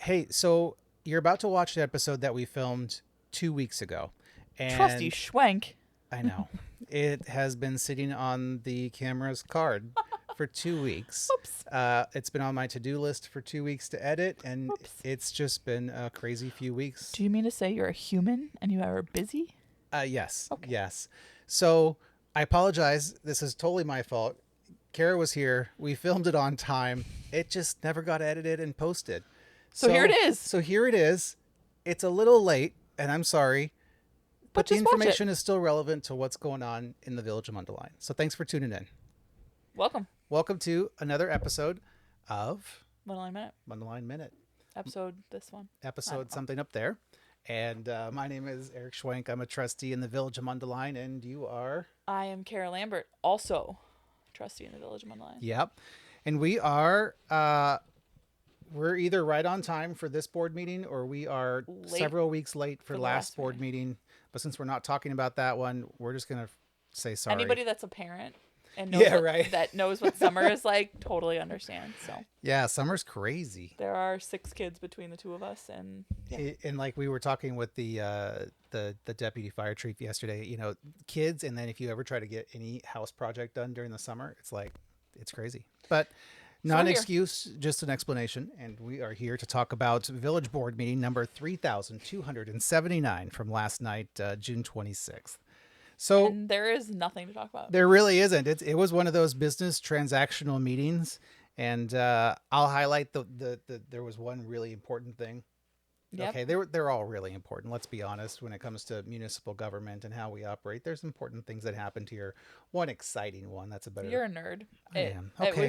Hey, so you're about to watch the episode that we filmed 2 weeks ago. Trusty And Schwenk. I know it has been sitting on the camera's card for 2 weeks. Oops. It's been on my to-do list for 2 weeks to edit, and Oops. it's just been a crazy few weeks. Do you mean to say you're a human and you are busy? Yes, Okay. yes. So I apologize. This is totally my fault. Kara was here. We filmed it on time. It just never got edited and posted. So here it is. So here it is. It's a little late, and I'm sorry, but the just watch it. information is still relevant to what's going on in the village of Mundelein. So thanks for tuning in. Welcome. Welcome to another episode of Mundelein Minute. Mundelein Minute. Episode this one. Episode something up there. And my name is Erich Schwenk. I'm a trustee in the village of Mundelein, and you are? I am Kara Lambert, also trustee in the village of Mundelein. Yep. And we are we're either right on time for this board meeting or we are several weeks late for last board meeting. But since we're not talking about that one, we're just going to say sorry. Anybody that's a parent and knows that knows what summer is like totally understands. So yeah, summer's crazy. There are 6 kids between the two of us, and and like we were talking with the deputy fire chief yesterday, you know, kids, and then if you ever try to get any house project done during the summer, it's crazy. But not an excuse, just an explanation. And we are here to talk about village board meeting number 3,279 from last night, June 26th. So and there is nothing to talk about. There really isn't. It was one of those business transactional meetings. And I'll highlight there was one really important thing. Yep. Okay, they're all really important. Let's be honest. When it comes to municipal government and how we operate, there's important things that happened here. One exciting one. That's a better. You're a nerd. I am. Okay,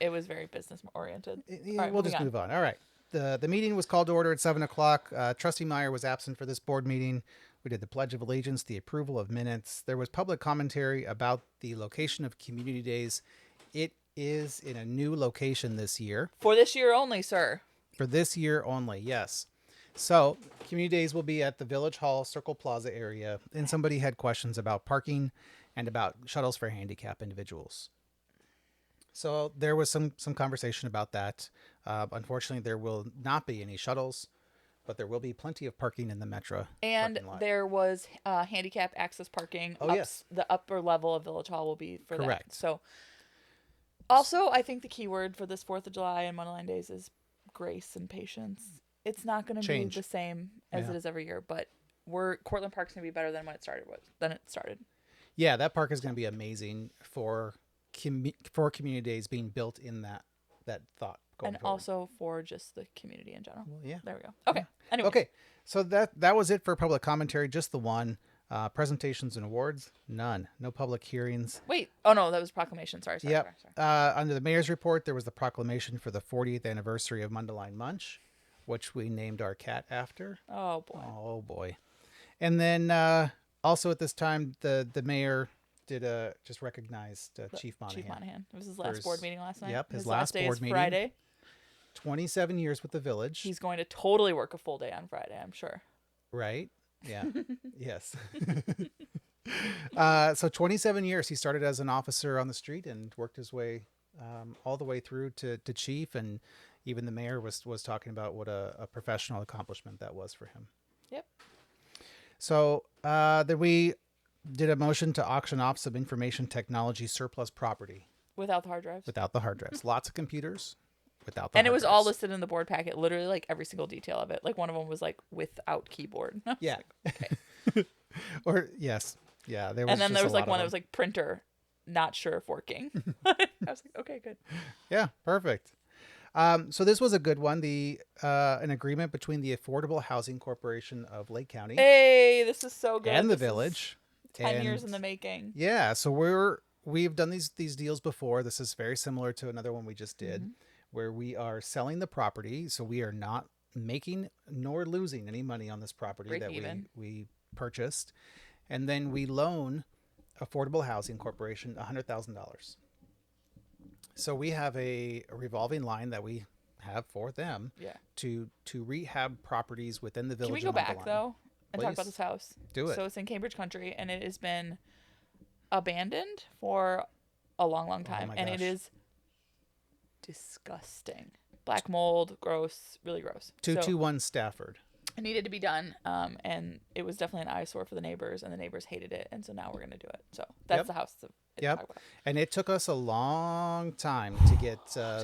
it was very business oriented. We'll just move on. All right. The meeting was called to order at 7:00. Trustee Meyer was absent for this board meeting. We did the Pledge of Allegiance, the approval of minutes. There was public commentary about the location of community days. It is in a new location this year. For this year only, sir. For this year only, yes. So community days will be at the Village Hall Circle Plaza area. And somebody had questions about parking and about shuttles for handicap individuals. So there was some conversation about that. Unfortunately, there will not be any shuttles, but there will be plenty of parking in the Metro. And there was handicap access parking. Oh, yes. The upper level of Village Hall will be for correct. That. So also, I think the key word for this 4th of July and Mundelein Days is grace and patience. It's not going to be the same as it is every year, but Cortland Park's going to be better than it started. Yeah, that park is going to be amazing for community days being built in that thought. And forward. Also for just the community in general. Well, yeah. There we go. Okay. Yeah. Anyway. Okay. So that was it for public commentary. Just the one. Presentations and awards, none. No public hearings. Wait. Oh, no, that was proclamation. Sorry. Yep. Under the mayor's report, there was the proclamation for the 40th anniversary of Mundelein Munch, which we named our cat after. Oh, boy. Oh, boy. And then also at this time, the mayor did just recognized Chief Monahan. Chief Monahan. It was his last board meeting last night. Yep, his last board meeting. Friday. 27 years with the village. He's going to totally work a full day on Friday, I'm sure. Right? Yeah. Yes. So 27 years. He started as an officer on the street and worked his way all the way through to chief. And even the mayor was talking about what a professional accomplishment that was for him. Yep. So then we did a motion to auction off some information technology surplus property. Without the hard drives. Without the hard drives. Lots of computers. Without the and hard it was drives. all listed in the board packet, literally like every single detail of it. Like one of them was like without keyboard. Yeah. Like, okay. Or yes. Yeah. There was. And then there was like one that was like printer, not sure if working. I was like, okay, good. Yeah. Perfect. So this was a good one. An agreement between the Affordable Housing Corporation of Lake County. Hey, this is so good. And the village. 10 years in the making. Yeah. So we've done these deals before. This is very similar to another one we just did, where we are selling the property. So we are not making nor losing any money on this property we purchased. And then we loan Affordable Housing Corporation $100,000. So we have a revolving line that we have for them to rehab properties within the village. Can we go back though and talk about this house? Do it. So it's in Cambridge Country and it has been abandoned for a long time, and it is disgusting. Black mold, gross, really gross. 221 Stafford. It needed to be done, and it was definitely an eyesore for the neighbors, and the neighbors hated it, and so now we're going to do it. So that's the house. Yep. And it took us a long time to get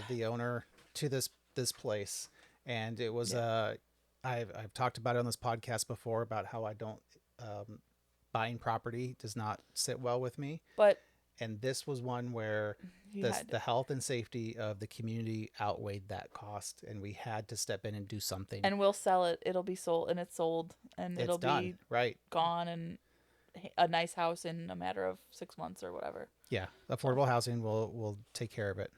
the owner to this place, and it was I've talked about it on this podcast before about how I don't buying property does not sit well with me. And this was one where the health and safety of the community outweighed that cost, and we had to step in and do something. And we'll sell it. It'll be sold, and it's sold, and it'll be gone, and a nice house in a matter of 6 months or whatever. Yeah, affordable housing will take care of it.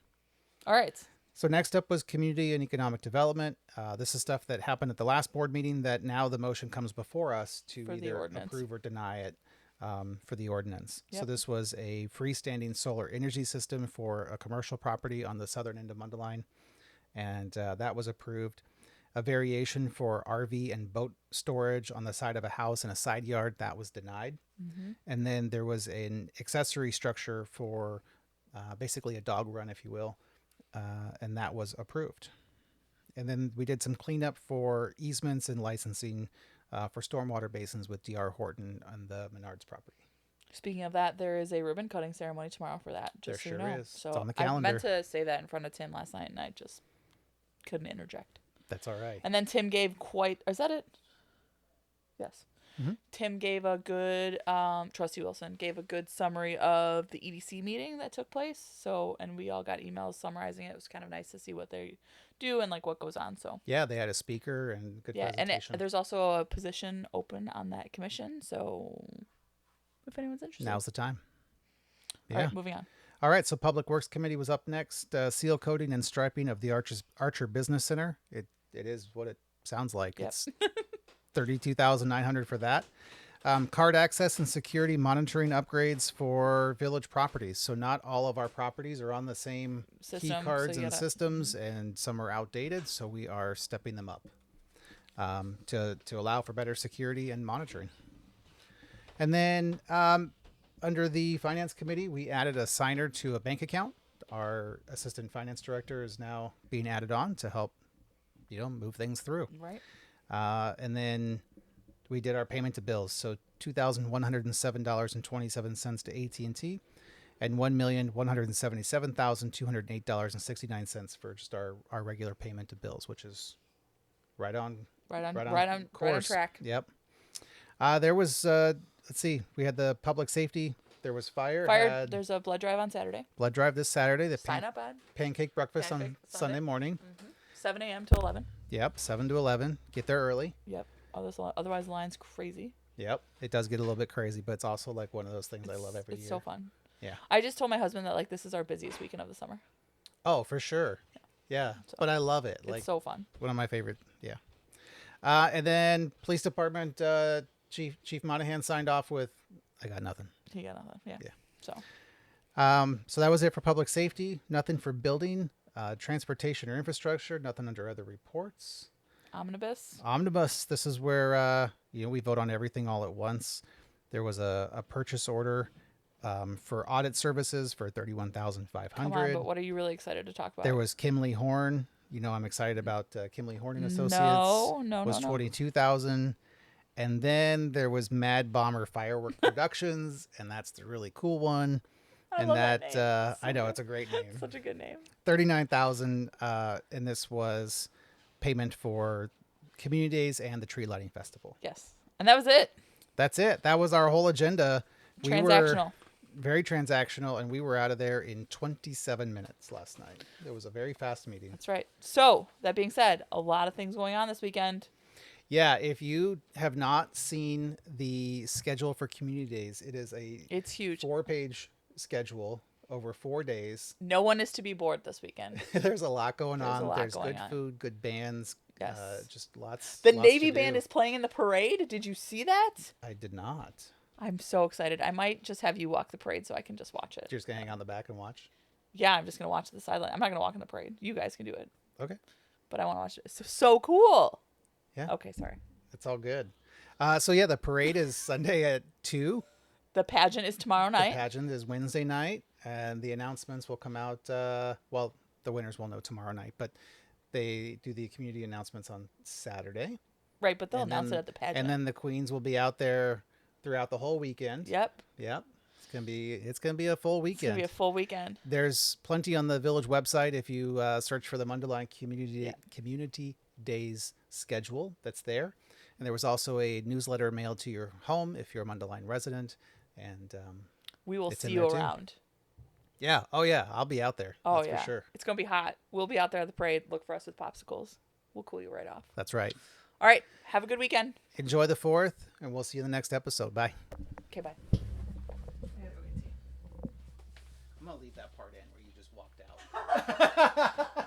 All right. So next up was community and economic development. This is stuff that happened at the last board meeting that now the motion comes before us to either approve or deny it. For the ordinance. Yep. So this was a freestanding solar energy system for a commercial property on the southern end of Mundelein, and that was approved. A variation for RV and boat storage on the side of a house in a side yard, that was denied. Mm-hmm. And then there was an accessory structure for basically a dog run, if you will, and that was approved. And then we did some cleanup for easements and licensing for stormwater basins with D.R. Horton on the Menards property. Speaking of that, there is a ribbon cutting ceremony tomorrow for that. Just there so you know. Is. So it's on the calendar. I meant to say that in front of Tim last night, and I just couldn't interject. That's all right. And then Tim gave is that it? Yes. Mm-hmm. Tim gave a good, Trustee Wilson gave a good summary of the EDC meeting that took place. So, and we all got emails summarizing it. It was kind of nice to see what they do and like what goes on. So yeah, they had a speaker and good presentation. And there's also a position open on that commission. So if anyone's interested, now's the time. Yeah. All right, moving on. All right, so Public Works Committee was up next. Seal coating and striping of the Archer Business Center. It is what it sounds like. Yep. It's $32,900 for that. Card access and security monitoring upgrades for village properties. So not all of our properties are on the same key cards and systems, and some are outdated. So we are stepping them up to allow for better security and monitoring. And then under the Finance Committee, we added a signer to a bank account. Our Assistant Finance Director is now being added on to help, move things through. Right. And then we did our payment to bills. So $2,107.27 to AT&T and $1,177,208.69 for just our regular payment to bills, which is right on track. Yep. There was, let's see, we had the public safety. There was fire. There's a blood drive on Saturday. Blood drive this Saturday. The Sign up ad. Pancake breakfast on Sunday morning. Mm-hmm. 7 a.m. to 11. Yep, 7 to 11. Get there early. Yep. Otherwise, the line's crazy. Yep. It does get a little bit crazy, but it's also like one of those things I love every year. It's so fun. Yeah. I just told my husband that this is our busiest weekend of the summer. Oh, for sure. Yeah. So, but I love it. It's so fun. One of my favorite. Yeah. And then police department Chief Monahan signed off with, I got nothing. He got nothing. Yeah. So that was it for public safety. Nothing for building, transportation or infrastructure. Nothing under other reports. Omnibus. This is where we vote on everything all at once. There was a purchase order for audit services for $31,500. Come on, but what are you really excited to talk about? There was Kimley Horn. I'm excited about Kimley Horn and Associates. No. Was $22,000. And then there was Mad Bomber Firework Productions, and that's the really cool one. I love that name. I know, it's a great name. Such a good name. $39,000, and this was payment for Community Days and the Tree Lighting Festival. Yes. And that was it. That's it. That was our whole agenda. Transactional. Very transactional, and we were out of there in 27 minutes last night. It was a very fast meeting. That's right. So, that being said, a lot of things going on this weekend. Yeah, if you have not seen the schedule for Community Days, it's huge. 4-page schedule over 4 days. No one is to be bored this weekend. There's a lot going on. There's good food, good bands. Yes. Just lots. The Navy band is playing in the parade. Did you see that? I did not. I'm so excited. I might just have you walk the parade so I can just watch it. You're just going to hang on the back and watch? Yeah, I'm just going to watch the sideline. I'm not going to walk in the parade. You guys can do it. Okay. But I want to watch it. It's so cool. Yeah. Okay, sorry. It's all good. The parade is Sunday at 2. The pageant is tomorrow night. The pageant is Wednesday night, and the announcements will come out. The winners will know tomorrow night, but They do the community announcements on Saturday. Right, but they'll announce it at the pageant. And then the queens will be out there throughout the whole weekend. Yep. It's gonna be a full weekend. It's gonna be a full weekend. There's plenty on the village website if you search for the Mundelein Community Days schedule. That's there. And there was also a newsletter mailed to your home if you're a Mundelein resident. And we will see you around. Yeah. Oh yeah. I'll be out there. Oh, That's for sure. It's gonna be hot. We'll be out there at the parade. Look for us with popsicles. We'll cool you right off. That's right. All right. Have a good weekend. Enjoy the 4th, and we'll see you in the next episode. Bye. Okay, bye. I'm going to leave that part in where you just walked out.